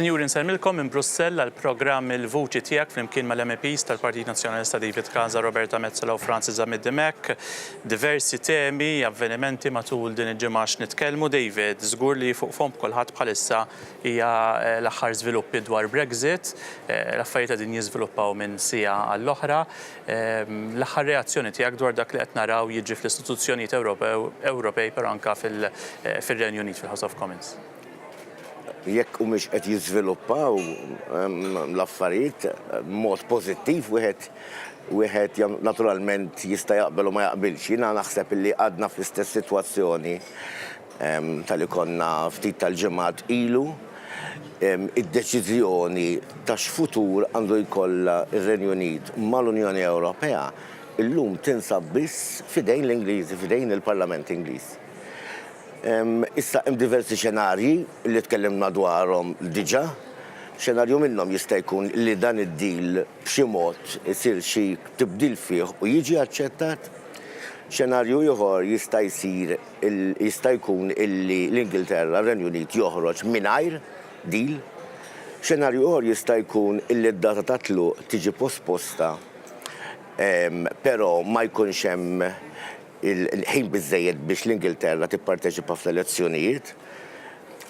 Sinjuri, nsemmilkom minn Brussell għal programm Il-Vuċi Tiegħek flimkien mal-MEPs tal-Partit Nazzjonalista David Casa, Roberta Metsola u Francis Zammit Dimech. Diversi temi, avvenimenti matul din il-ġimgħa x'nitkellmu. David, żgur li fuq fond kulħadd bħalissa hija l-aħħar żviluppi dwar Brexit. L-affarijiet qegħdin jiżviluppaw minn sija għall-oħra. L-aħħar reazzjoni tiegħek dwar dak li qed naraw jiġri fl-istituzzjonijiet Ewropej però anke fir-Renju Unit fil-House of Commons. Jekk mhux qed jiżviluppaw l-affarijiet b'mod pożittiv wieħed naturalment jista' jaqbel u ma jaqbilx. Jiena naħseb illi għadna fl-istess sitwazzjoni tal-li konna ftit tal-ġimgħat ilu. Id-deċiżjoni ta' x'futur għandu jkollha r-Renju Unit mal-Unjoni Ewropea illum tinsab biss f'idejn l-Ingliżi, f'idejn il-Parlament Ingliż. Issa hemm diversi xenarji li tkellimna dwarhom diġà. Xenarju minnhom jista' jkun li dan id-deal b'xi mod isir xi tibdil fih u jiġi aċċettat. Xenarju ieħor jista' jkun illi l-Ingilterra, r-Renju Unit joħroġ mingħajr deal. Xenarju ieħor jista' jkun illi d-data ta' tluq tiġi posposta, però ma jkunx hemm il-ħin biżżejjed biex l-Ingilterra tipparteċipa fl-elezzjonijiet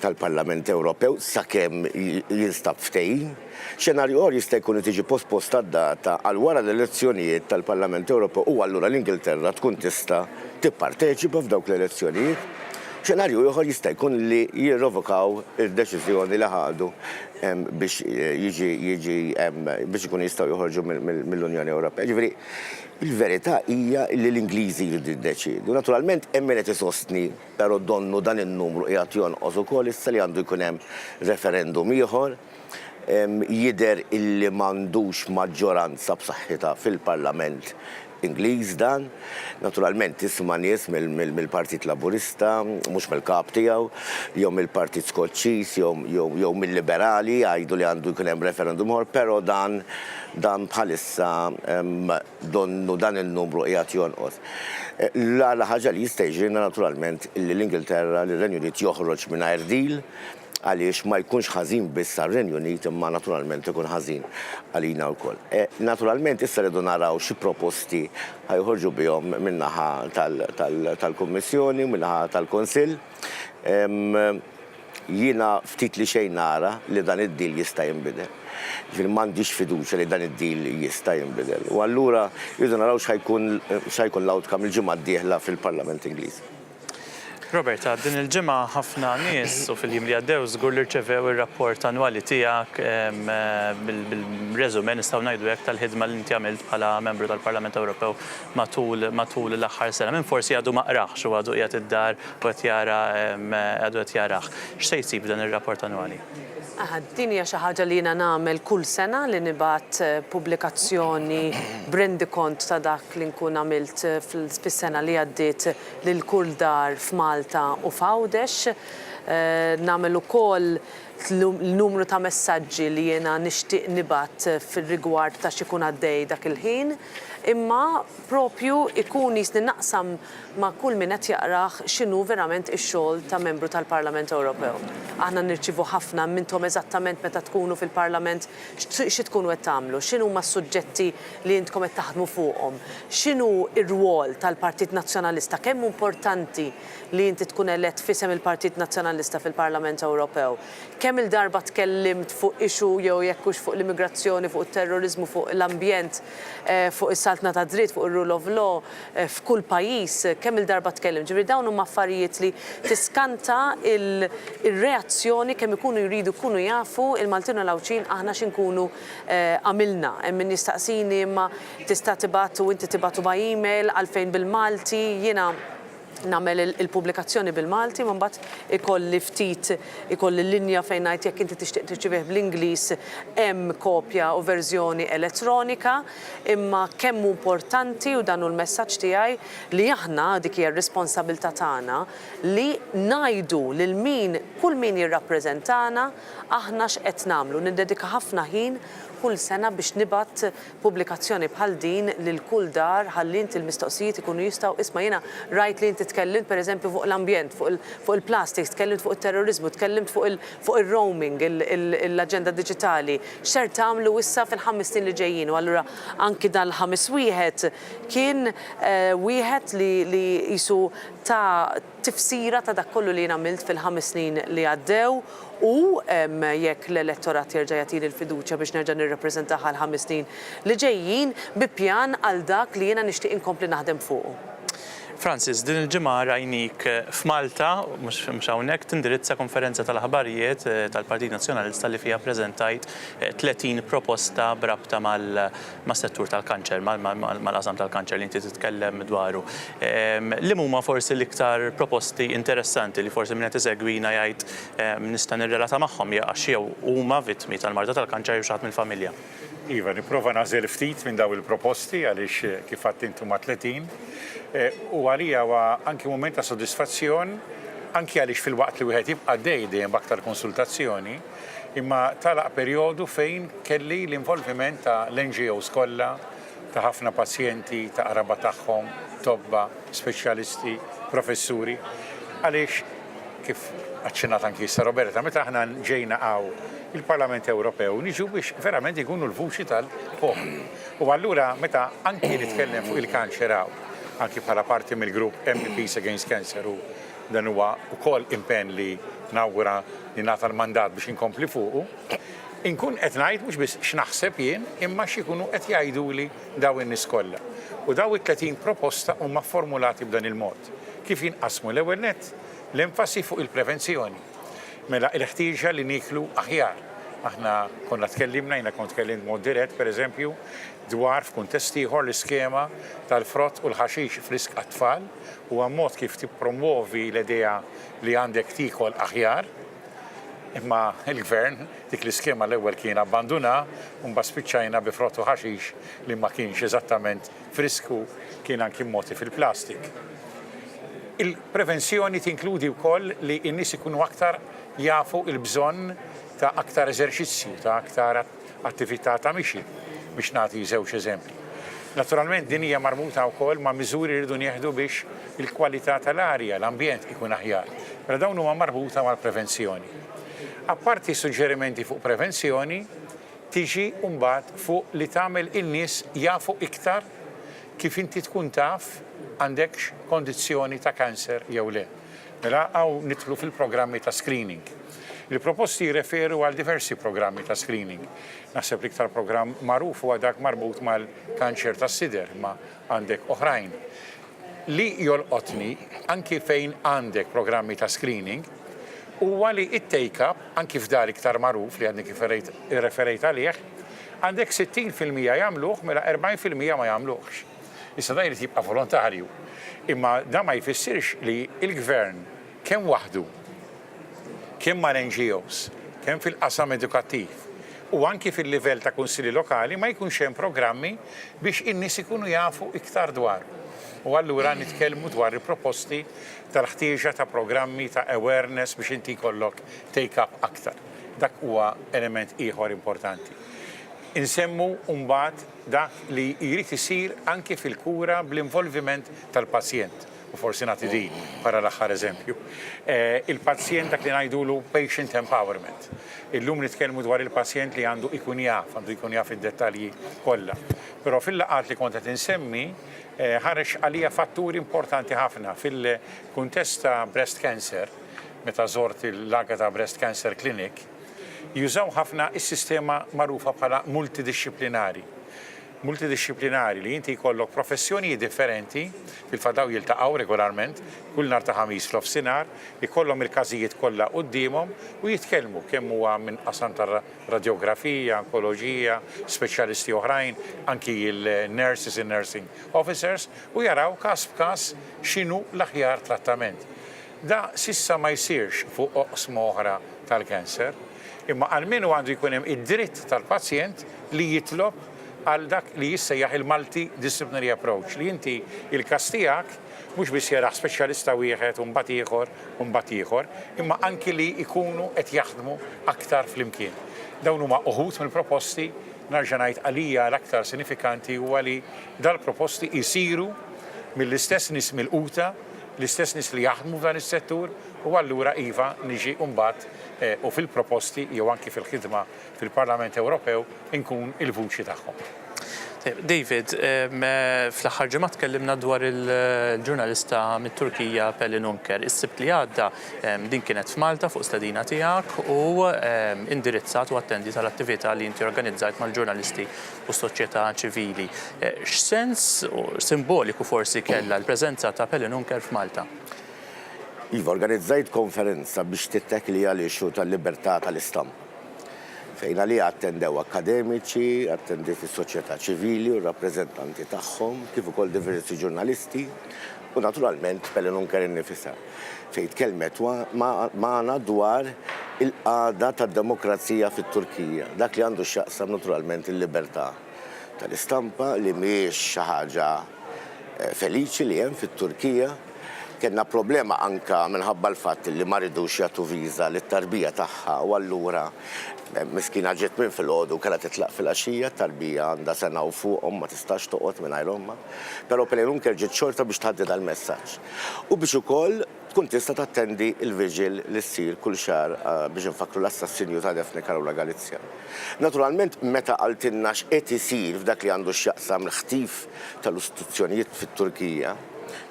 tal-Parlament Ewropew sakemm jinstab ftehim. Xenarju ieħor jista' jkun tiġi posposta d-data għal wara l-elezzjonijiet tal-Parlament Ewropew u allura l-Ingilterra tkun tista' tipparteċipa f'dawk l-elezzjonijiet. Xenarju ieħor jista' jkun li jirrevokaw id-deċiżjoni li ħadu biex ikun jistgħu joħorġu mill-Unjoni Ewropea. Ġifieri, il-verità hija li l-Ingliżi jridu jiddeċiedu. Naturalment hemm min qed isostni però donnu dan in-numru qiegħed jonqos ukoll issa li għandu jkun hemm referendum ieħor. Jidher illi m'għandux maġġoranza b'saħħitha fil-Parlament Ingliż dan. Naturalment tisma' nies mill-Partit Laburista, mhux mill-kap tiegħu, jew mill-Partit Skoċċiż, jew mill-Liberali jgħidu li għandu jkun hemm referendum ieħor, però dan bħalissa donnu dan il-numru qiegħed jonqos. L-agħla ħaġa li jista' jiġri naturalment li l-Ingilterra li r-Renju Unit joħroġ mingħajr deal għaliex ma jkunx ħażin biss għar-Renju Unit imma naturalment ikun ħażin għalina wkoll. Naturalment issa rridu naraw xi proposti ħajħorġu bihom min-naħa tal-Kummissjoni, min-naħa tal-Kunsill. Jiena ftit li xejn nara li dan id-deal jista' jinbidel. Ġifieri m'għandix fiduċja li dan id-deal jista' jinbidel. U allura rridu naraw x'ħajkun l-outcome il-ġimgħa d-dieħla fil-Parlament Ingliż. Roberta, din il-ġimgħa ħafna nies u fil-jiem li għaddew żgur li rċevew ir-rapport annwali tiegħek bil-reżumé nistgħu ngħidu hekk tal-ħidma li inti għamilt bħala membru tal-Parlament Ewropew matul l-aħħar sena. Min forsi għadu ma qraħx u għadu qiegħed id-dar u qed jarah. X'se jsib dan ir-rapport annwali? Din hija xi ħaġa li jiena nagħmel kull sena li nibgħat pubblikazzjoni b'rendikont ta' dak li nkun għamilt fis-sena li għaddiet lil kull dar f'Malta u f'Għawdex. Nagħmel ukoll l-numru ta' messaġġi li jiena nixtieq nibgħat fir-rigward ta' x'ikun għaddej dak il-ħin. Imma propju ikun jisni naqsam ma' kull min qed jaqrah x'inhu verament ix-xogħol ta' membru tal-Parlament Ewropew. Aħna nirċievu ħafna minnhom eżattament meta tkunu fil-Parlament xi tkunu qed tagħmlu, x'inhuma s-suġġetti li intkom qed taħdmu fuqhom, x'inhu r-rwol tal-Partit Nazzjonalista, kemm importanti li inti tkun elett f'isem il-Partit Nazzjonalista fil-Parlament Ewropew. Kemm il-darba tkellimt fuq issue jew jekk hux fuq l-immigrazzjoni, fuq it-terrorizmu, fuq l-ambjent, fuq is-saltna ta' dritt, fuq ir-rule of law f'kull pajjiż, kemm il-darba tkellim. Ġifieri dawn huma affarijiet li tiskanta il-reazzjoni kemm ikunu jridu jkunu jafu il-Maltin u l-Awċin aħna x'inkunu għamilna. Hemm min jistaqsini imma tista' tibatu inti tibatu ba' email għalfejn bil-Malti, jiena nagħmel il-pubblikazzjoni bil-Malti, ma mbagħad ikolli l-linja fejn ngħid jekk inti tixtieq tirċivih bl-Ingliż hemm kopja u verżjoni elettronika, imma kemm importanti u dan hu l-messaġġ tiegħi li aħna dik hija r-responsabilità tagħna li ngħidu lil kull min jirrappreżentana aħna x'qed nagħmlu, niddedika ħafna ħin kull sena biex nibgħat pubblikazzjoni bħal din lil kull dar ħalli inti l-mistoqsijiet ikunu jistgħu isma' jiena rajt li inti tkellimt pereżempju fuq l-ambjent, fuq il-plastics, tkellimt fuq il-terrorizmu, tkellimt fuq il-roaming, l-aġenda diġitali. X'ser tagħmlu issa fil-5 snin li ġejjin. U allura anki dal-5 wieħed kien wieħed li jisu ta' tifsira ta' dak kollu li għamilt fil-5 snin li għaddew u jekk l-elettorat jerġa' jagħtini l-fiduċja biex nerġa' nirrappreżentaha l-5 snin li ġejjin bi pjan għal dak li jiena nixtieq inkompli naħdem fuqu. Francis, din il-ġimgħa rajnik f'Malta, mhux hawnhekk tindirizza konferenza tal-aħbarijiet tal-Partit Nazzjonalista li fiha ppreżentajt 30 proposta brabta mas-settur tal-kanċer, mal-qasam tal-kanċer li inti titkellem dwaru. Li huma forsi l-iktar proposti interessanti li forsi min qed isegwina jgħid nista' nirrelata magħhom għax jew huma vittmi tal-marda tal-kanċer jew xi ħadd mill-familja. Iva, nipprova nażel ftit minn daw il-proposti għaliex kif għadt intu ma' 30. U għalija huwa anki mument ta' soddisfazzjon, anki għaliex fil-waqt li wieħed jibqa' dejjem b'aktar konsultazzjoni, imma talaq perjodu fejn kelli l-involviment ta' l-NGOs kollha, ta' ħafna pazjenti, ta' qraba tagħhom, tobba, speċjalisti, professuri, għaliex kif aċċenat anki issa Roberta, meta aħna ġejna il-Parlament Ewropew niġu biex verament ikunu l-vuċi tal-poplu. U allura meta anki nitkellem fuq il-kanċer anki bħala parti mill-grupp MEPs Against Cancer u dan huwa wkoll impenn li nawgura li nagħta l-mandat biex inkompli fuqu, inkun qed ngħid mhux biss x'naħseb jien imma x'ikunu qed jgħiduli daw in-nies kollha. U daw it-30 proposta huma formulati b'dan il-mod. Kif jinqasmu l-ewwel nett l-enfasi fuq il-prevenzjoni. Mela il-ħtieġa li niklu aħjar. Aħna konna tkellimna, jiena kont tkellimt mod dirett, pereżempju, dwar f'kuntest ieħor l-iskema tal-frott u l-ħaxix f'risk għat-tfal huwa mod kif tippromuovi l-idea li għandek tikol aħjar. Imma il-gvern dik l-iskema l-ewwel kien abbanduna u mbagħad spiċċajna bi frott u ħaxix li ma kienx eżattament frisku kien anki mmoti fil-plastik. Il-prevenzjoni tinkludi wkoll li n-nies ikunu aktar jafu il-bżonn ta' aktar eżerċizzju, ta' aktar attività ta' mixi biex nagħti żewġ eżempji. Naturalment din hija marbuta wkoll ma' miżuri li rridu nieħdu biex il-kwalità tal-arja, l-ambjent ikun aħjar. Però dawn huma marbuta mal-prevenzjoni. Apparti suġġerimenti fuq prevenzjoni, tiġi mbagħad fuq li tagħmel in-nies jafu iktar kif inti tkun taf għandekx kondizzjoni ta' kanser jew le. Mela għaw nidħlu fil-programmi ta' screening. Il-proposti jirreferu għal diversi programmi ta' screening. Naħseb l-iktar programm magħruf huwa dak marbut mal-kanċer tas-sider, ma għandek oħrajn. Li jolqotni anki fejn għandek programmi ta' screening huwa li it-take-up anki f'dar iktar magħruf li għandek irreferejt għalih, għandek 60% jagħmluh mela 40% ma jagħmluhx. Issa da jrid jibqa' volontarju. Imma da ma jfissirx li il-gvern kemm waħdu, kemm mal-NGOs, kemm fil-qasam edukattiv u anki fil-livell ta' kunsilli lokali ma jkunx hemm programmi biex in-nies ikunu jafu iktar dwar. U allura nitkellmu dwar il-proposti tal-ħtieġa ta' programmi ta' awareness biex inti jkollok take-up aktar. Dak huwa element ieħor importanti. Insemmu mbagħad dak li jrid isir anke fil-kura bl-involviment tal-pazjent. U forsi nagħti din para l-aħħar eżempju. Il-pazjent dak li ngħidulu patient empowerment. Illum nitkellmu dwar il-pazjent li għandu jkun jaf id-dettalji kollha. Però fil-laqgħat li kont qed insemmi ħareġ għalija fatturi importanti ħafna fil-kuntest ta' breast cancer, meta żort il-laga ta' breast cancer clinic, jużaw ħafna is-sistema magħrufa bħala multidisciplinari. Multidisciplinari li inti jkollok professjoni differenti fil-fadaw jiltaqgħu regolarment, kull nhar ta' ħamis fl-ofsinhar, ikollhom il-każijiet kollha qudiemhom u jitkellmu kemm huwa minn qasam tar-radjografija, onkoloġija, speċjalisti oħrajn, anki il-nurses and nursing officers u jaraw każ b'każ x'inhu l-aħjar trattament. Da sissa ma jsirx fuq oqsma oħra tal-kanser, imma għalmenu għandu jkun hemm id-dritt tal-pazjent li jitlob għal dak li jissejjaħ il-multidisciplinary approach li inti il-każ tiegħek mhux biss jaraħ speċjalista wieħed u mbagħad ieħor, imma anki li jkunu qed jaħdmu aktar flimkien. Dawn huma uħud mill-proposti narġa' ngħid għalija l-aktar sinifikanti huwa li dal-proposti jsiru mill-istess nies milquta l-istess nies li jaħdmu f'dan is-settur u allura iva niġi mbagħad u fil-proposti jew anki fil-ħidma fil-Parlament Ewropew inkun il-vuċi tagħhom. David, fl-aħħar ġimgħa tkellimna dwar il-ġurnalista mit-Turkija Pelin Unker. Is-sibt li għadda din kienet f'Malta fuq stedina tiegħek u indirizzat u attendi tal-attività li inti organizzajt mal-ġurnalisti u soċjetà ċivili. X'sens simboliku forsi kellha l-preżenza ta' Pelin Unker f'Malta? Iva, organizzajt konferenza biex tittekli għal-ixu tal-libertà tal-istampa. Fejna li attendew akademiċi, attenditi soċjetà ċivili u rappreżentanti tagħhom, kif ukoll diversi ġurnalisti u naturalment Pelin Unker innifisha. Fejn tkellmet magħna dwar il-qagħda tad-demokrazija fit-Turkija, dak li għandu x'jaqsam naturalment il-libertà tal-istampa li mhijiex xi ħaġa feliċi li hemm fit-Turkija. Kenna problema anka minħabba l-fatt li ma ridux jagħtu viża lit-tarbija tagħha u allura miskina ġiet minn fil-ħodu kellha titlaq fil-għaxija, tarbija għandha sena u fuqhom ma tistax toqgħod mingħajr omma, però Pelin Unker ġiet xorta biex tħaddi dal-messaġġ. U biex ukoll tkun tista' tattendi l-viġil li ssir kull xahar biex infakru l-assassinju ta' Defni Carola Galizja. Naturalment meta qaltilna x'qed isir f'dak li għandu x'jaqsam l-ħtif tal-istituzzjonijiet fit-Turkija,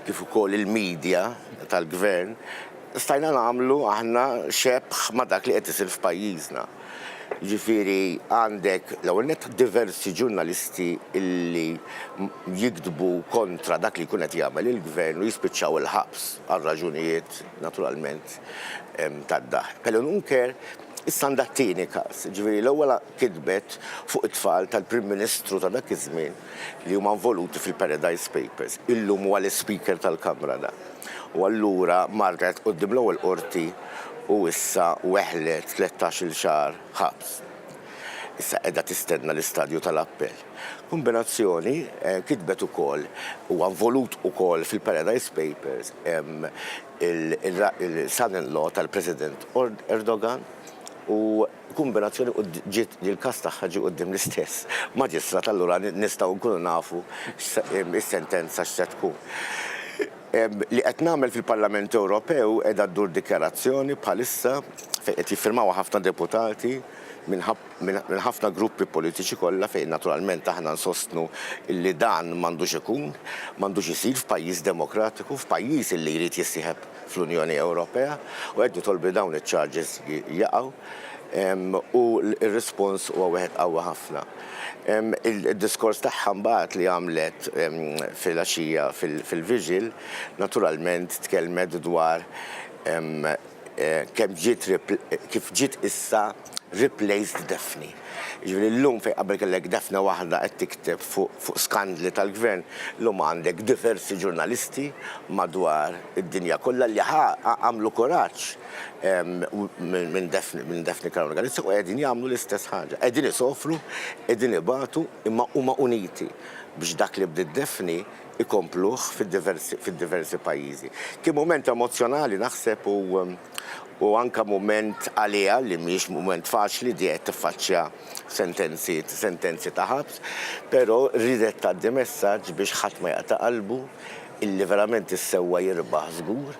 kif ukoll il-medja tal-gvern, stajna nagħmlu aħna xebħ ma' dak li qed isir f'pajjiżna. Ġifieri għandek l-ewwel nett diversi ġurnalisti illi jikdbu kontra dak li jkun qed jagħmel il-gvern u jispiċċaw il-ħabs għal raġunijiet naturalment tad-daħ. Pelin Unker issa għandha t-tieni każ, ġifieri l-ewwel kitbet fuq it-tfal tal-Prim Ministru ta' dak iż-żmien li huma involuti fil-Paradise Papers, illum huwa l-Speaker tal-Kamra da. U allura marret quddiem l-ewwel qorti u issa weħlet 13-il xahar ħabs. Issa qiegħda tistenna l-istadju tal-appell. Kombinazzjoni kitbet ukoll huwa involut ukoll fil-Paradise Papers il-son-in-law tal-President Erdogan u kombinazzjoni ġiet il-każ tagħha ġie quddiem l-istess maġistrat, allura nistgħu nkunu nafu is-sentenza x'se tkun. Li qed nagħmel fil-Parlament Ewropew qiegħda ddur dikjarazzjoni bħalissa fejn qed jiffirmawha ħafna deputati minn ħafna gruppi politiċi kollha fejn naturalment aħna nsostnu li dan m'għandux ikun, m'għandux isir f'pajjiż demokratiku, f'pajjiż li jrid jissieħeb fl-Unjoni Ewropea u qed jitolbu dawn iċ-charges jaqgħu u l-rispons huwa wieħed qawwa ħafna. Il-diskors tagħha mbagħad li għamlet fil-għaxija fil-Viġil naturalment tkellmet dwar kif ġiet issa replaced Defni. Ġifieri llum fejn qabel kellek Defna waħda qed tikteb fuq skandli tal-gvern, llum għandek diversi ġurnalisti madwar id-dinja kollha li għamlu kuraġġ minn Defni Carola Galizja u qegħdin jagħmlu l-istess ħaġa. Qegħdin isofru, qegħdin ibatu imma huma uniti biex dak li bdiet Defni ikompluh fid-diversi pajjiżi. Kien mument emozjonali naħseb u anka mument għaliha li mhix mument faċli di qed tiffaċċja sentenzi ta' ħabs, però ridet tgħaddi messaġġ biex ħadd ma jaqta' qalbu illi verament issewwa jirbaħ żgur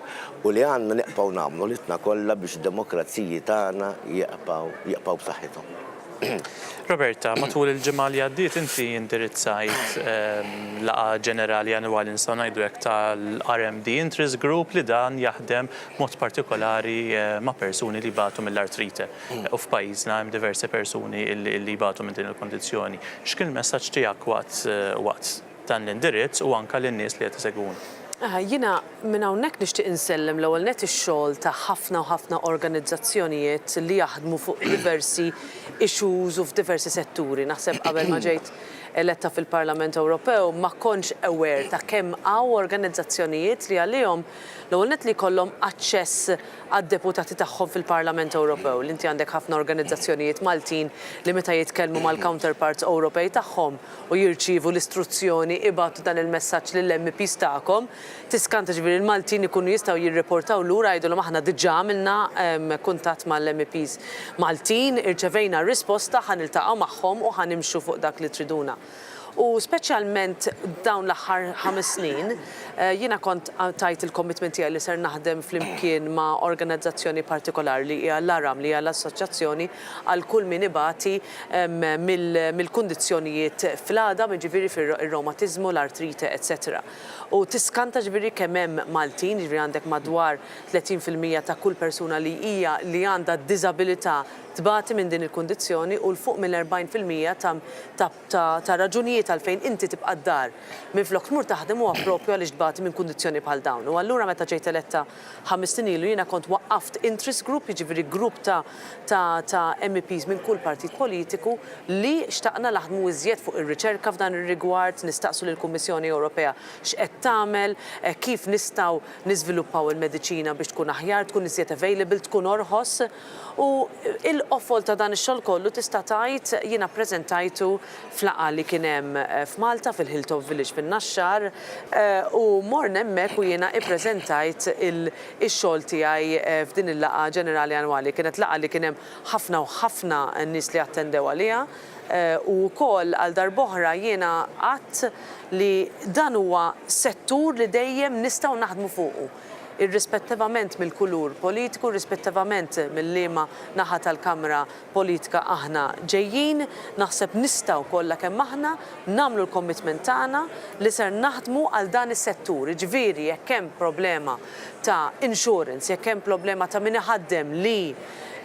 u li għandna neqgħu nagħmlu litna kollha biex id-demokraziji tagħna jaqgħu b'saħħithom. Roberta, matul il-ġimgħa li għaddiet inti indirizzajt laqgħa ġenerali annwali nistgħu ngħidu hekk tal-RMD Interest Group li dan jaħdem mod partikolari ma' persuni li batu mill-artrite. U f'pajjiżna hemm diversi persuni li batu minn din il-kondizzjoni. X'kien il-messaġġ tiegħek waqt dan l-indirizz u anke lin-nies li qed isegwun? Jiena minn hawnhekk nixtieq insellem l-ewwel net ix-xogħol ta' ħafna u ħafna organizzazzjonijiet li jaħdmu fuq diversi issues u f'diversi setturi. Naħseb qabel ma ġejt eletta fil-Parlament Ewropew ma kontx aware ta' kemm hawn organizzazzjonijiet li għalihom l-ewwel net li jkollhom aċċess għad-deputati tagħhom fil-Parlament Ewropew. Li inti għandek ħafna organizzazzjonijiet Maltin li meta jitkellmu mal-counterparts Ewropej tagħhom u jirċievu l-istruzzjoni ibatu dan il-messaġġ lill-MEPs tagħkom, tiskanta ġifieri il-Maltin ikunu jistgħu jirriportaw lura jgħidulhom aħna diġà għamilna kuntatt mal-MEPs Maltin, irċevejna r-risposta ħaniltaqgħu magħhom u ħanimxu fuq dak li triduna. U speċjalment dawn l-aħħar 5 snin, jiena kont tajt il-commitment tiegħi li ser naħdem flimkien ma' organizzazzjoni partikolari li hija l-ARAM li hija l-assoċjazzjoni għal kull min ibati mill-kundizzjonijiet fl-għada, ġifieri fir-reumatizmu, l-artrite, etc. U tiskanta ġifieri kemm hemm Maltin, ġifieri għandek madwar 30% ta' kull persuna li hija li għandha diżabilità tbati minn din il-kundizzjoni u l-fuq mill-40% ta' raġunijiet għalfejn inti tibqa' d-dar minflok tmur taħdem huwa proprju għaliex tbati minn kundizzjoni bħal dawn. U allura meta ġejt eletta 5 snin ilu jiena kont waqqaft interest group, jiġifieri grupp ta' MEPs minn kull partit politiku li xtaqna laħdmu iżjed fuq ir-riċerka f'dan ir-rigward, nistaqsu lill-Kummissjoni Ewropea x'qed tagħmel, kif nistgħu niżviluppaw il-mediċina biex tkun aħjar, tkun iżjed available, tkun orħos. U il-qofol ta' dan ix-xogħol kollu tista' tgħid jiena ppreżentajtu f'laqgħa li kien hemm f'Malta fil-Hilltop Village fin-Naxxar u morna hemmhekk u jiena ippreżentajt ix-xogħol tiegħi f'din il-laqgħa ġenerali annwali. Kienet laqgħa li kien hemm ħafna u ħafna nies li attendew għaliha u wkoll għal darb'oħra jiena qatt li dan huwa settur li dejjem nistgħu naħdmu fuqu. Irrispettivament mill-kulur politiku, rispettivament mill-liema naħa tal-Kamra politika aħna ġejjin, naħseb nistgħu kollha kemm aħna nagħmlu l-commitment tagħna li ser naħdmu għal dan is-settur. Ġifieri jekk hemm problema ta' insurance, jekk hemm problema ta' min iħaddem li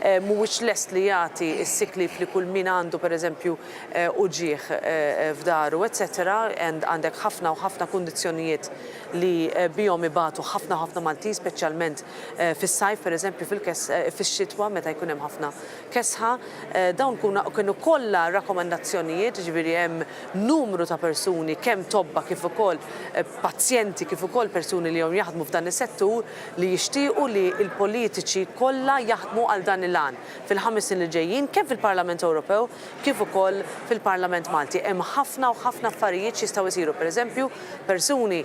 mhuwiex lest li jagħti s-sick leave li kull min għandu pereżempju uġigħ f'daru, etc. Għandek ħafna u ħafna kundizzjonijiet li bihom ibatu ħafna Maltin, speċjalment fis-sajf, pereżempju fix-xitwa meta jkun hemm ħafna kesħa. Dawn kienu kollha rakkomandazzjonijiet, ġifieri hemm numru ta' persuni kemm tobba kif ukoll pazjenti kif ukoll persuni li jom jaħdmu f'dan is-settur li jixtiequ li l-politiċi kollha jaħdmu għal dan il-għan fil-5 snin li ġejjin kemm fil-Parlament Ewropew kif ukoll fil-Parlament Malti. Hemm ħafna u ħafna affarijiet jistgħu jsiru, pereżempju persuni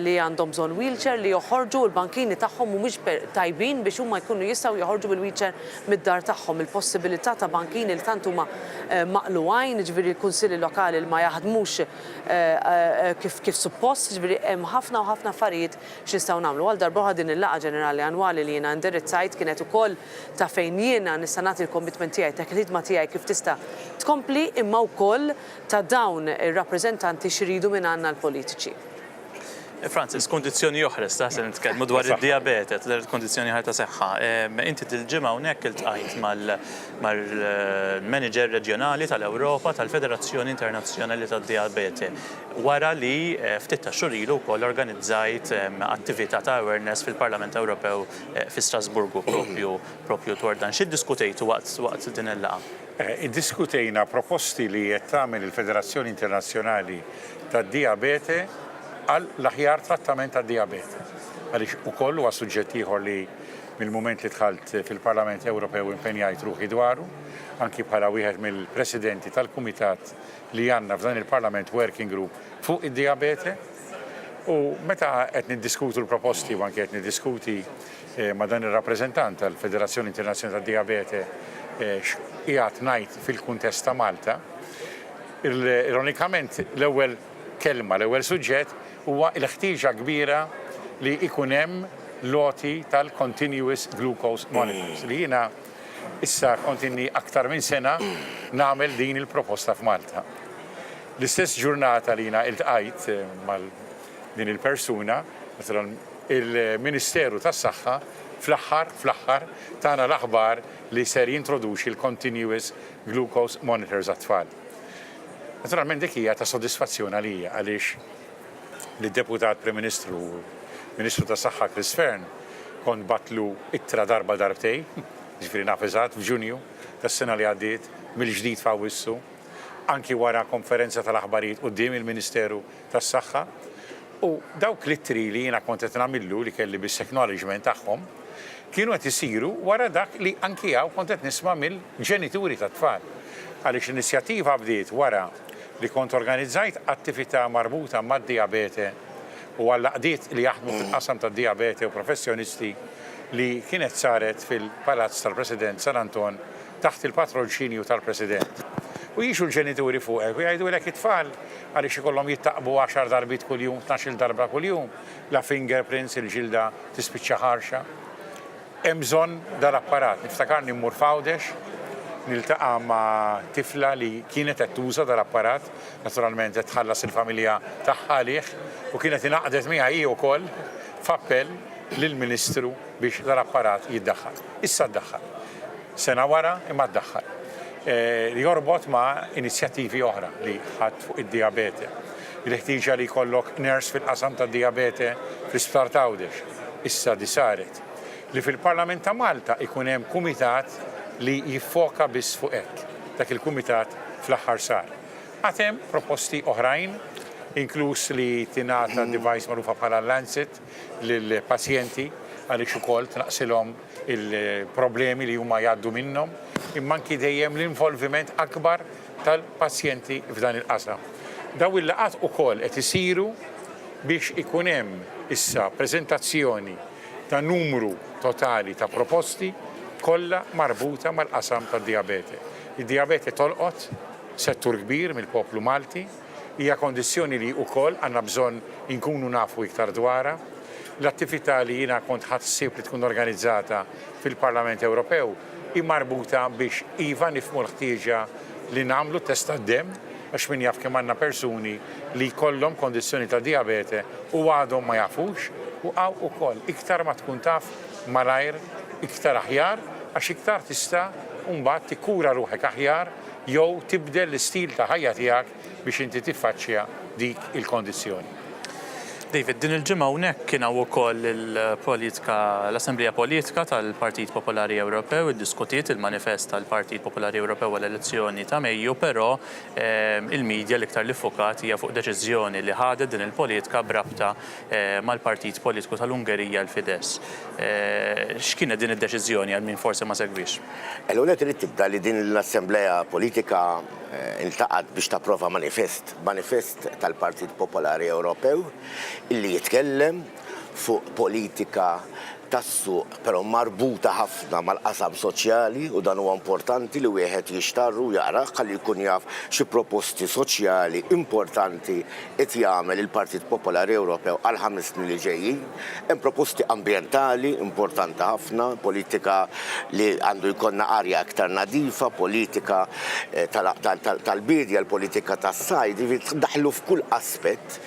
li għandhom bżonn wheelchair li joħorġu l-bankini tagħhom mhumiex tajbin biex huma jkunu jistgħu joħorġu bil-wheelchair mid-dar tagħhom. Il-possibilità ta' bankini li tant huma maqluwajn, ġifieri l-kunsilli lokali li ma jaħdmux kif suppost, ġifieri hemm ħafna u ħafna affarijiet x'nistgħu nagħmlu. Għal darb'oħra din il-laqgħa ġenerali annwali li jiena indirizzajt kienet ukoll ta' fejn jiena nista' nagħti l-commitment tiegħi ta' il-ħidma tiegħi kif tista' tkompli imma wkoll ta' dawn ir-rappreżentanti x'iridu minn għandna l-politiċi. Francis, kondizzjoni oħra se nitkellmu dwar id-diabete, kondizzjoni ħarta seħħa. Inti til-ġimgħa hawnhekk iltqajt mal-manager reġjonali tal-Ewropa tal-Federazzjoni Internazzjonali tad-Diabete wara li ftit ta' xhur ilu wkoll organizzajt attività ta' awareness fil-Parlament Ewropew fi Strasburgu propju dwar dan. X'iddiskutejtu waqt din il-laqgħa? Iddiskutejna proposti li qed tagħmel il-Federazzjoni Internazzjonali tad-Diabete għal l-aħjar trattament tad-diabete. Għaliex ukoll huwa suġġett ieħor li mill-mument li dħalt fil-Parlament Ewropew impenjajt ruħi dwaru, anki bħala wieħed mill-presidenti tal-Kumitat li għandna f'dan il-Parlament Working Group fuq id-diabete. U meta qed niddiskutu l-proposti u anke qed niddiskuti ma' dan ir-rappreżentant tal-Federazzjoni Internazzjonali tad-Diabete qiegħed ngħid fil-kuntest ta' Malta, ironikament l-ewwel kelma, l-ewwel suġġett huwa l-ħtieġa kbira li ikun hemm loti tal-continuous glucose monitors. Li jiena issa kontinni aktar minn sena nagħmel din il-proposta f'Malta. L-istess ġurnata li jiena iltqajt mal din il-persuna, il-Ministeru tas-Saħħa fl-aħħar tagħna l-aħbar li ser jintroduċi l-continuous glucose monitors għat-tfal. Naturalment dik hija ta' sodisfazzjon għalija għaliex li d-Deputat Prim Ministru, Ministru tas-Saħħa Chris Fern, kont batlu ittra darba darbtej, ġifieri nafeżat f'Ġunju tas-sena li għaddiet mill-ġdid f'Awwissu, anki wara konferenza tal-aħbarijiet quddiem il-Ministeru tas-Saħħa. U dawk l-ittri li jiena kont qed nagħmillu li kelli bis-acknowledgement tagħhom kienu qed isiru wara dak li anki hawn kont qed nisma' mill-ġenituri tat-tfal. Għaliex inizjattiva bdiet wara li kont organizzajt attività marbuta mad-diabete u għall-laqdiet li jaħdmu fil-qasam tad-diabete u professjonisti li kienet saret fil-Palazz tal-President San Anton taħt il-patroċinju tal-President. U jiexu l-ġenituri fuqek u jgħidulek it-tfal għaliex ikollhom jittaqbu 10 darbit kuljum, 12 darba kuljum, la fingerprints il-ġilda tispiċċa ħarxa. Hemm bżonn dal-apparat. Niftakarni mmur f'Għawdex, niltaqa' ma' tifla li kienet qed tuża dal-apparat, naturalment qed tħallas il-familja tagħha għalih u kienet ingħaqdet miegħha hi wkoll f'appell lill-Ministru biex dal-apparat jiddaħħal. Issa ddaħħal. Sena wara imma ddaħħal. Jorbot ma' inizjattivi oħra li ħadd fuq id-diabete. Il-ħtieġa li jkollok nurse fil-qasam tad-diabete fl-Isptar ta' Għawdex. Issa di saret. Li fil-Parlament ta' Malta ikun hemm kumitat li jiffoka biss fuq hekk. Dak il-kumitat fl-aħħar sar. Għatem proposti oħrajn, inkluż li tingħata device magħrufa bħala Lancet lill-pazjenti għaliex ukoll tnaqsilhom il-problemi li huma jgħaddu minnhom, imma anki dejjem l-involviment akbar tal-pazjenti f'dan il-qasam. Daw il-laqat ukoll qed isiru biex ikun hemm issa preżentazzjoni ta' numru totali ta' proposti kollha marbuta mal-qasam tad-diabete. Id-diabete tolqot settur kbir mill-poplu Malti, hija kondizzjoni li wkoll għandna bżonn inkunu nafu iktar dwarha. L-attività li jiena kont ħassib li tkun organizzata fil-Parlament Ewropew hi marbuta biex iva nifhmu l-ħtieġa li nagħmlu test tad-demm għax min jaf kemm għandna persuni li jkollhom kondizzjoni ta' diabete u għadhom ma jafux u għaw ukoll iktar ma tkun taf malajr iktar aħjar għax iktar tista' mbagħad tikkura ruħek aħjar jew tibdel l-istil ta' ħajja tiegħek biex inti tiffaċċja dik il-kondizzjoni. David, din il-ġimgħa hawnhekk kien hawn ukoll l-Assembleja Politika tal-Partit Popolari Ewropew iddiskutiet il-manifest tal-Partit Popolari Ewropew għall-elezzjoni ta' Mejju, però il-medja l-iktar li ffokat hija fuq deċiżjoni li ħadet din il-politika brabta mal-Partit Politiku tal-Ungerija l-Fidesz. X'kienet din id-deċiżjoni għal min forsi ma segwix? L-ewwel trid tibda li din l-Assembleja Politika iltaqat biex tapprova manifest tal-Partit Popolari Ewropew illi jitkellem fuq politika tas-suq però marbuta ħafna mal-qasam soċjali u dan huwa importanti li wieħed jixtarru jara ħalli jkun jaf xi proposti soċjali importanti qed jagħmel il-Partit Popolari Ewropew għal 5 snin li ġejjin. Hemm proposti ambjentali importanti ħafna, politika li għandu jkollna arja aktar nadifa, politika tal-bidja, l-politika tas-sajd, daħlu f'kull aspett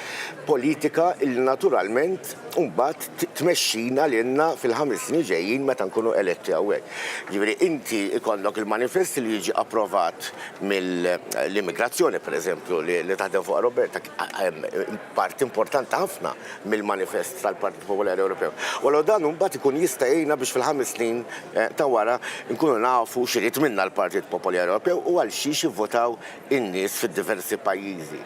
politika li naturalment mbagħad tmexxina lilna fil-5 snin ġejjin meta nkunu eletti hawnhekk. Ġifieri inti ikollok il-manifest li jiġi approvat mill-immigrazzjoni pereżempju li taħdem fuq Roberta, parti importanti ħafna mill-manifest tal-Partit Popolari Ewropew. U dan mbagħad ikun jista' jgħinna biex fil-5 snin ta' wara nkunu nafu x'irid minna l-Partit Popolari Ewropew u għal xiex jivvotaw in-nies fid-diversi pajjiżi.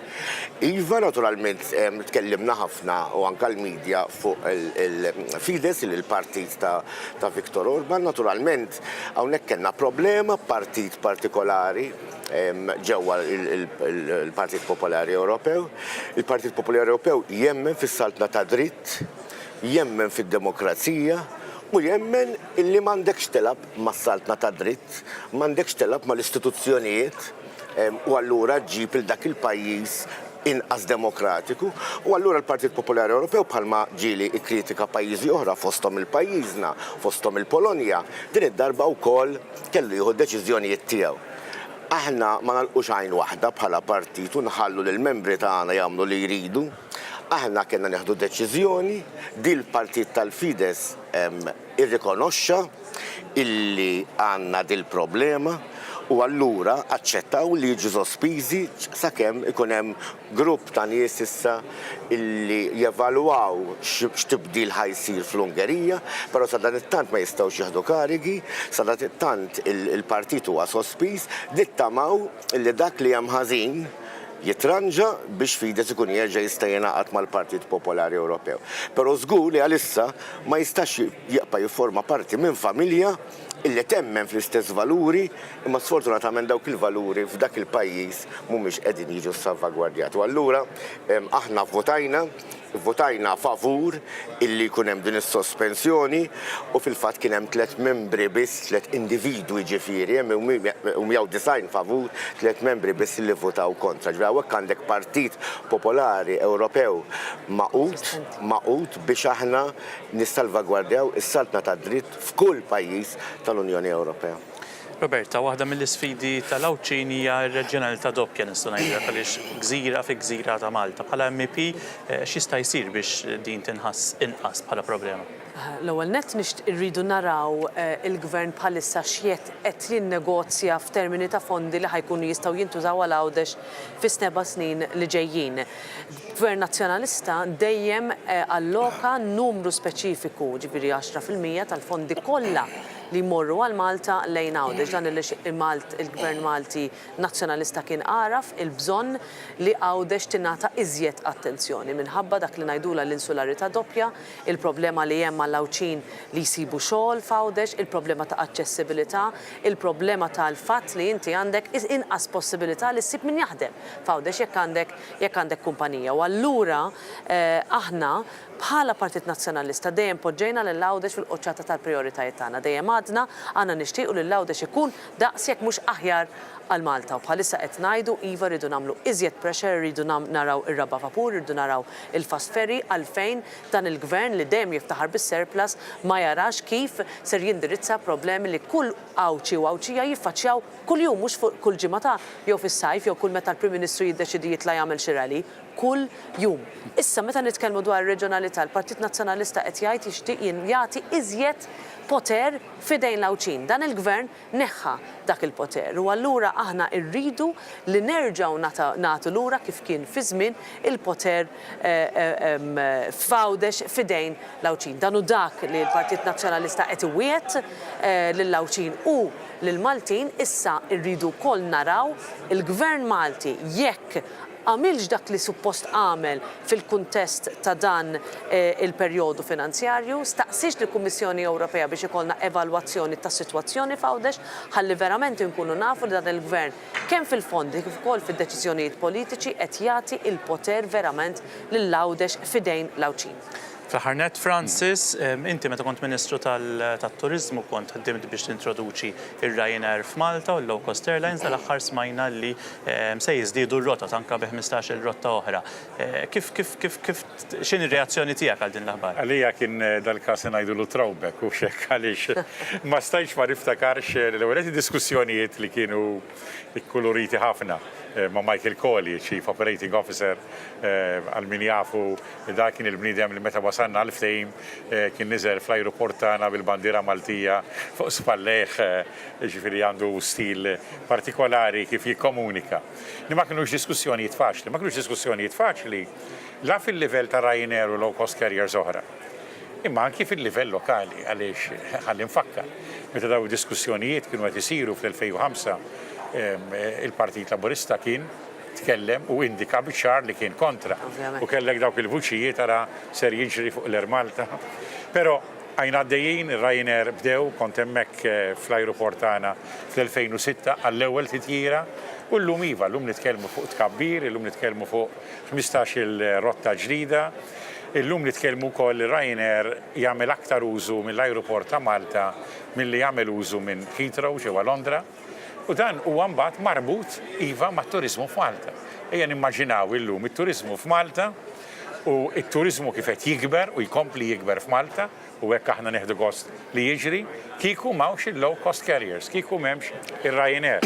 Iva naturalment tkellimna ħafna u anke l-medja fuq il-Fidesz il-partit ta' Viktor Orban, naturalment hawnhekk kellna problema partit partikolari ġewwa il-Partit Popolari Ewropew. Il-Partit Popolari Ewropew jemmen fis-saltna ta' dritt, jemmen fid-demokrazija u jemmen illi m'għandekx telab mas-saltna ta' dritt, m'għandekx telab mal-istituzzjonijiet u allura ġġib il dak il-pajjiż inqas demokratiku u allura l-Partit Popolari Ewropew bħalma ġieli ikkritika pajjiżi oħra fosthom il-pajjiżna, fosthom il-Polonja, din id-darba wkoll kellu jieħu d-deċiżjonijiet tiegħu. Aħna ma nagħlqux għajn waħda bħala partit u nħallu lill-membri tagħna jagħmlu li jridu. Aħna kellna neħdu deċiżjoni, din il-partit tal-Fidesz irrikonoxxa illi għandna dil problema u allura aċċettaw li jiġu sospiżi sakemm ikun hemm grupp ta' nies issa illi jevalwaw x'tibdil ħajsir fl-Ungerija, però sa dan it-tant ma jistgħux jieħdu karigi, sa dan it-tant il-partit huwa sospiż, nittamaw illi dak li hemm ħażin jitranġa biex Fidesz ikun jerġa' jista' jingħaqad mal-Partit Popolari Ewropew. Però żgur li għalissa ma jistax jibqa' jifforma parti minn familja illi temmen fl-istess valuri, imma sfortunatament dawk il-valuri f'dak il-pajjiż mhumiex qegħdin jiġu salvagwardjati. U allura aħna votajna favur illi jkun hemm din is-sospensjoni u fil-fatt kien hemm 3 membri biss, 3 individwi ġifieri, hemm 190 favur, 3 membri biss li votaw kontra. Ġifieri hawnhekk għandek Partit Popolari Ewropew maqut biex aħna nissalvagwardjaw is-saltna tad-dritt f'kull pajjiż tal-Unjoni Ewropea. Roberta, waħda mill-isfidi tal-Awċin hija r-reġjonalità doppja nistgħu ngħidlek għaliex gżira fi gżira ta' Malta. Bħala MEP x'jista' jsir biex din tinħass inqas bħala problema? L-ewwel nett irridu naraw il-Gvern bħalissa x'qed jinnegozja f'termini ta' fondi li ħajkunu jistgħu jintużaw għal għawdex fis-7 snin li ġejjin. Gvern Nazzjonalista dejjem alloka numru speċifiku, ġifieri 10% tal-fondi kollha li jmorru għal Malta lejn għawdex. Dan il-Gvern Malti Nazzjonalista kien għaraf il-bżonn li għawdex tingħata iżjed attenzjoni minħabba dak li ngħidula l-insularità doppja, il-problema li hemm mal-Awċin li jsibu xogħol f'għawdex, il-problema ta' aċċessibilità, il-problema tal-fatt li inti għandek inqas possibilità li ssib min jaħdem f'għawdex jekk għandek kumpanija. U allura aħna bħala Partit Nazzjonalista dejjem poġġejna lil għawdex fil-qoċċata tal-prijoritajiet tagħna. Dejjem għandna nixtiequ lil għawdex ikun daqs jekk mhux aħjar għal Malta. U bħalissa qed ngħidu iva rridu nagħmlu iżjed pressure, rridu naraw ir-raba vapur, rridu naraw il-fast ferry għalfejn dan il-Gvern li dejjem jiftaħar bis-surplus ma jarax kif ser jindirizza problemi li kull Awċi u Awċija jiffaċċjaw kuljum mhux fuq kull ġimgħa jew fis-sajf jew kull meta l-Prim Ministru jiddeċidi jitla' jagħmel xi rally. Kull jum. Issa meta nitkellmu dwar ir-reġjonalità, il-Partit Nazzjonalista qed jgħid jixtieq jagħti iżjed poter fidejn l-Awċin. Dan il-Gvern neħħa dak il-poter. U allura aħna rridu li nerġgħu nagħtu lura kif kien fi żmien il-poter f'għawdex fidejn l-Awċin. Dan hu dak li l-Partit Nazzjonalista qed iwiegħed lill-Awċin u lill-Maltin. Issa rridu wkoll naraw il-Gvern Malti jekk għamilx dak li suppost għamel fil-kuntest ta' dan il-perjodu finanzjarju, staqsix lill-Kummissjoni Ewropea biex ikollna evalwazzjoni ta' sitwazzjoni f'għawdex, ħalli verament inkunu nafu li dan il-Gvern kemm fil-fondi kif ukoll fid-deċiżjonijiet politiċi qed jagħti il-poter verament lill-għawdex fidejn l-Awċin. Fl-ħarnet, Francis, inti meta kont Ministru tal-Turizmu kont ħaddimt biex tintroduċi ir-Ryanair f'Malta u l-low-cost airlines dal-aħħar smajna li se jiżdiedu r-rotot anke bi 15-il rotta oħra. Kif x'inhi r-reazzjoni tiegħek għal din l-aħbar? Għalija kien dal-każ ngħidulu throwback u xekk għaliex ma stajtx ma niftakarx l-ewwel diskussjonijiet li kienu koloriti ħafna ma' Michael Colley, Chief Operating Officer, għal min jafu da kien il-bniedem li meta wasanna għal-ftehim kien niżel fl-ajruport tagħna bil-bandiera Maltija fuq spalleħ, ġifieri għandu stil partikolari kif jikkomunika. Ma kinux diskussjonijiet faċli, la fil-livell ta' Ryanair u low-cost carriers oħra. Imma anki fil-livell lokali, għaliex ħalli nfakkar. Meta daw diskussjonijiet kienu qed isiru fl-2005, il-Partit Laburista kien tkellem u indika biċ-ċar li kien kontra. U kellek dawk il-vuċijiet ara ser jiġri fuq l-Air Malta. Però għajna għaddejjin, Ryanair bdew, kont hemmhekk fl-ajruport tagħna fl-2006 għall-ewwel titjira u llum iva, llum nitkellmu fuq tkabbir, llum nitkellmu fuq 15-il rotta ġdida. Illum nitkellmu wkoll Ryanair jagħmel aktar użu mill-ajruport ta' Malta milli jagħmel użu minn Heathrow ġewwa Londra. U dan huwa mbagħad marbut iva mat-turiżmu f'Malta. Ejja nimmaġinaw illum it-turiżmu f'Malta u it-turiżmu kif qed jikber u jkompli jikber f'Malta u hekk aħna neħdu gost li jiġri kieku m'hawnx il-low cost carriers, kieku m'hemmx ir-Ryanair.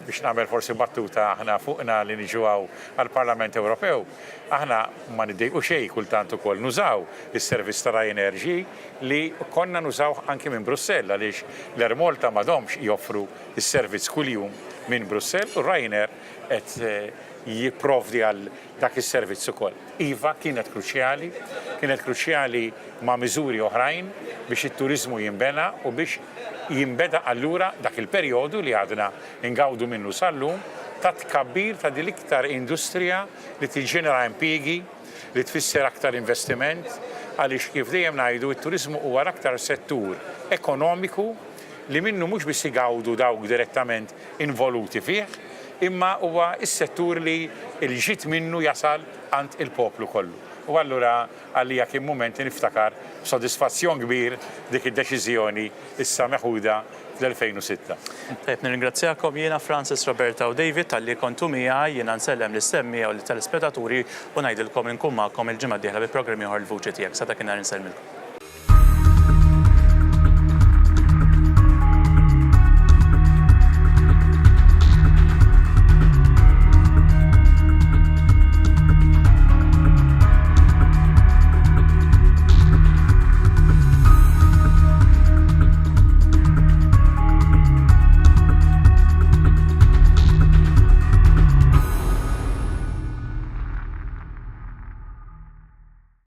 Biex nagħmel forsi battuta aħna fuqna li niġu għall-Parlament Ewropew, aħna ma niddejqu xejn kultant ukoll nużaw is-servizz ta' Ryanair li konna nużaw anke minn Brussell għaliex l-Air Malta m'għadhomx joffru is-servizz kuljum minn Brussell u Ryanair qed jipprovdi għal dak is-servizz ukoll. Iva kienet kruċjali ma' miżuri oħrajn biex it-turiżmu jinbena u biex jinbeda allura dak il-perjodu li għadna ingawdu minnu sal-lum ta' tkabbir ta' dil-iktar industrija li tiġġenera impjiegi, li tfisser aktar investiment, għaliex kif dejjem ngħidu it-turiżmu huwa l-aktar settur ekonomiku li minnu mhux biss igawdu dawk direttament involuti fih, imma huwa s-settur li l-ġit minnu jasal għand il-poplu kollu. U allura għalija kien moment niftakar sodisfazzjon kbir dik id-deċiżjoni issa meħuda fl-2006. Tajb, nirringrazzjakom jiena Francis, Roberta u David tal-li kontu mija, jiena nsellem l-istemmi u l-telespettaturi u ngħidilkom inkun magħkom il-ġimgħa d-dieħla bi programm ieħor Il-Vuċi Tiegħek. Sa dak kien nhar insellmilkom.